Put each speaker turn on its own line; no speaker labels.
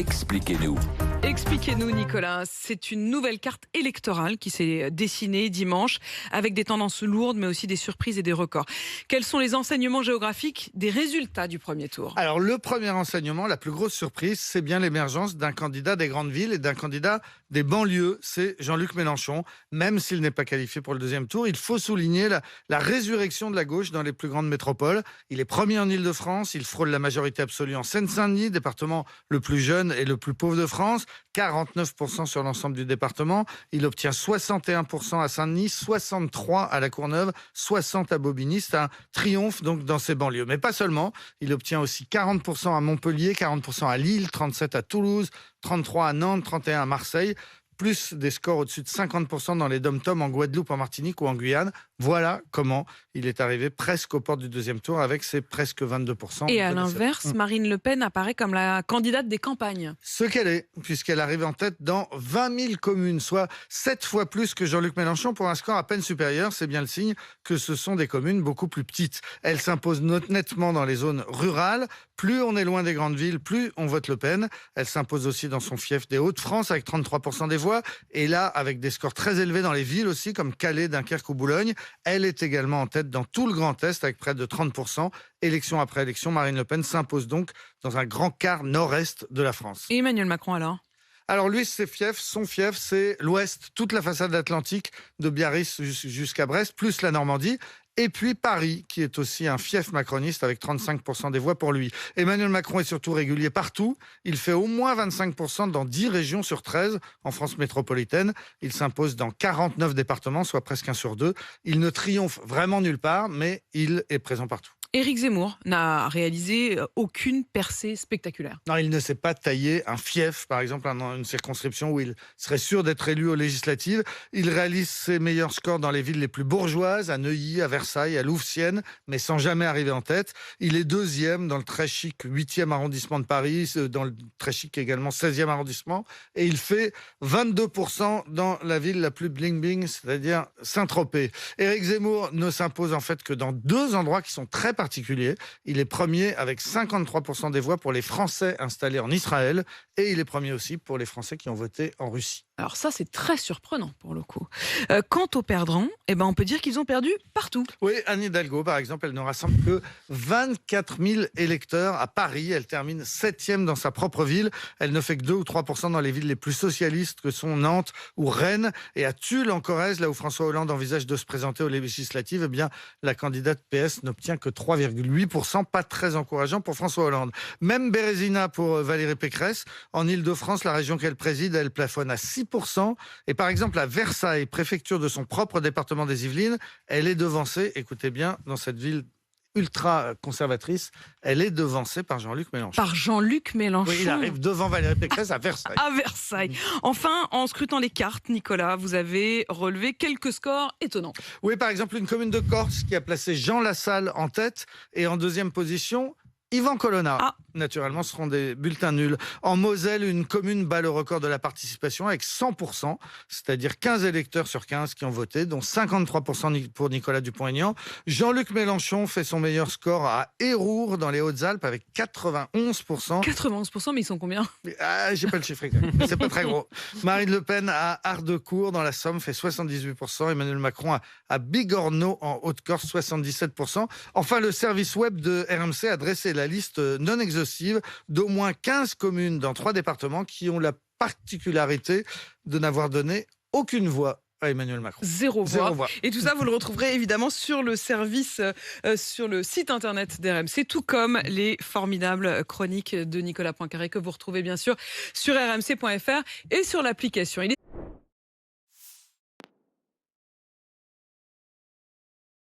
Expliquez-nous.
Expliquez-nous, Nicolas. C'est une nouvelle carte électorale qui s'est dessinée dimanche avec des tendances lourdes, mais aussi des surprises et des records. Quels sont les enseignements géographiques des résultats du premier tour?
Alors, le premier enseignement, la plus grosse surprise, c'est bien l'émergence d'un candidat des grandes villes et d'un candidat des banlieues. C'est Jean-Luc Mélenchon. Même s'il n'est pas qualifié pour le deuxième tour, il faut souligner la résurrection de la gauche dans les plus grandes métropoles. Il est premier en Île-de-France. Il frôle la majorité absolue en Seine-Saint-Denis, département le plus jeune et le plus pauvre de France. 49% sur l'ensemble du département. Il obtient 61% à Saint-Denis, 63% à La Courneuve, 60% à Bobigny. C'est un triomphe donc dans ces banlieues. Mais pas seulement. Il obtient aussi 40% à Montpellier, 40% à Lille, 37% à Toulouse, 33% à Nantes, 31% à Marseille. Plus des scores au-dessus de 50% dans les dom-toms en Guadeloupe, en Martinique ou en Guyane. Voilà comment il est arrivé presque aux portes du deuxième tour avec ses presque 22%.
Et à l'inverse, Marine Le Pen apparaît comme la candidate des campagnes.
Ce qu'elle est, puisqu'elle arrive en tête dans 20 000 communes, soit 7 fois plus que Jean-Luc Mélenchon pour un score à peine supérieur. C'est bien le signe que ce sont des communes beaucoup plus petites. Elle s'impose nettement dans les zones rurales. Plus on est loin des grandes villes, plus on vote Le Pen. Elle s'impose aussi dans son fief des Hauts-de-France avec 33% des voix. Et là, avec des scores très élevés dans les villes aussi, comme Calais, Dunkerque ou Boulogne. Elle est également en tête dans tout le Grand Est avec près de 30%. Élection après élection, Marine Le Pen s'impose donc dans un grand quart nord-est de la France.
Et Emmanuel Macron alors?
Alors lui, son fief, c'est l'Ouest, toute la façade atlantique de Biarritz jusqu'à Brest, plus la Normandie. Et puis Paris, qui est aussi un fief macroniste avec 35% des voix pour lui. Emmanuel Macron est surtout régulier partout. Il fait au moins 25% dans 10 régions sur 13 en France métropolitaine. Il s'impose dans 49 départements, soit presque 1 sur 2. Il ne triomphe vraiment nulle part, mais il est présent partout.
Éric Zemmour n'a réalisé aucune percée spectaculaire.
Non, il ne s'est pas taillé un fief, par exemple, dans une circonscription où il serait sûr d'être élu aux législatives. Il réalise ses meilleurs scores dans les villes les plus bourgeoises, à Neuilly, à Versailles, à Louvciennes, mais sans jamais arriver en tête. Il est deuxième dans le très chic 8e arrondissement de Paris, dans le très chic également 16e arrondissement, et il fait 22% dans la ville la plus bling-bling, c'est-à-dire Saint-Tropez. Éric Zemmour ne s'impose en fait que dans 2 endroits qui sont très particulier. Il est premier avec 53% des voix pour les Français installés en Israël et il est premier aussi pour les Français qui ont voté en Russie.
Alors ça, c'est très surprenant pour le coup. Quant aux perdants, on peut dire qu'ils ont perdu partout.
Oui, Anne Hidalgo, par exemple, elle ne rassemble que 24 000 électeurs à Paris. Elle termine 7e dans sa propre ville. Elle ne fait que 2 ou 3% dans les villes les plus socialistes que sont Nantes ou Rennes. Et à Tulle, en Corrèze, là où François Hollande envisage de se présenter aux législatives, la candidate PS n'obtient que 3,8%. Pas très encourageant pour François Hollande. Même Bérésina pour Valérie Pécresse. En Île-de-France, la région qu'elle préside, elle plafonne à 6%. Et par exemple, à Versailles, préfecture de son propre département des Yvelines, elle est devancée, écoutez bien, dans cette ville ultra conservatrice, elle est devancée par Jean-Luc Mélenchon.
Par Jean-Luc Mélenchon.
Oui, il arrive devant Valérie Pécresse à Versailles.
À Versailles. Enfin, en scrutant les cartes, Nicolas, vous avez relevé quelques scores étonnants.
Oui, par exemple, une commune de Corse qui a placé Jean Lassalle en tête et en deuxième position, Yvan Colonna. Naturellement, ce seront des bulletins nuls. En Moselle, une commune bat le record de la participation avec 100%, c'est-à-dire 15 électeurs sur 15 qui ont voté, dont 53% pour Nicolas Dupont-Aignan. Jean-Luc Mélenchon fait son meilleur score à Hérours, dans les Hautes-Alpes, avec 91%.
91%, mais ils sont combien?
J'ai pas le chiffre exact, mais c'est pas très gros. Marine Le Pen à Hardecourt, dans la Somme, fait 78%. Emmanuel Macron à Bigorneau, en Haute-Corse, 77%. Enfin, le service web de RMC a dressé la liste non exhaustive d'au moins 15 communes dans 3 départements qui ont la particularité de n'avoir donné aucune voix à Emmanuel Macron.
Zéro voix. Et tout ça, vous le retrouverez évidemment sur le service, sur le site internet d'RMC, tout comme les formidables chroniques de Nicolas Poincaré que vous retrouvez bien sûr sur rmc.fr et sur l'application.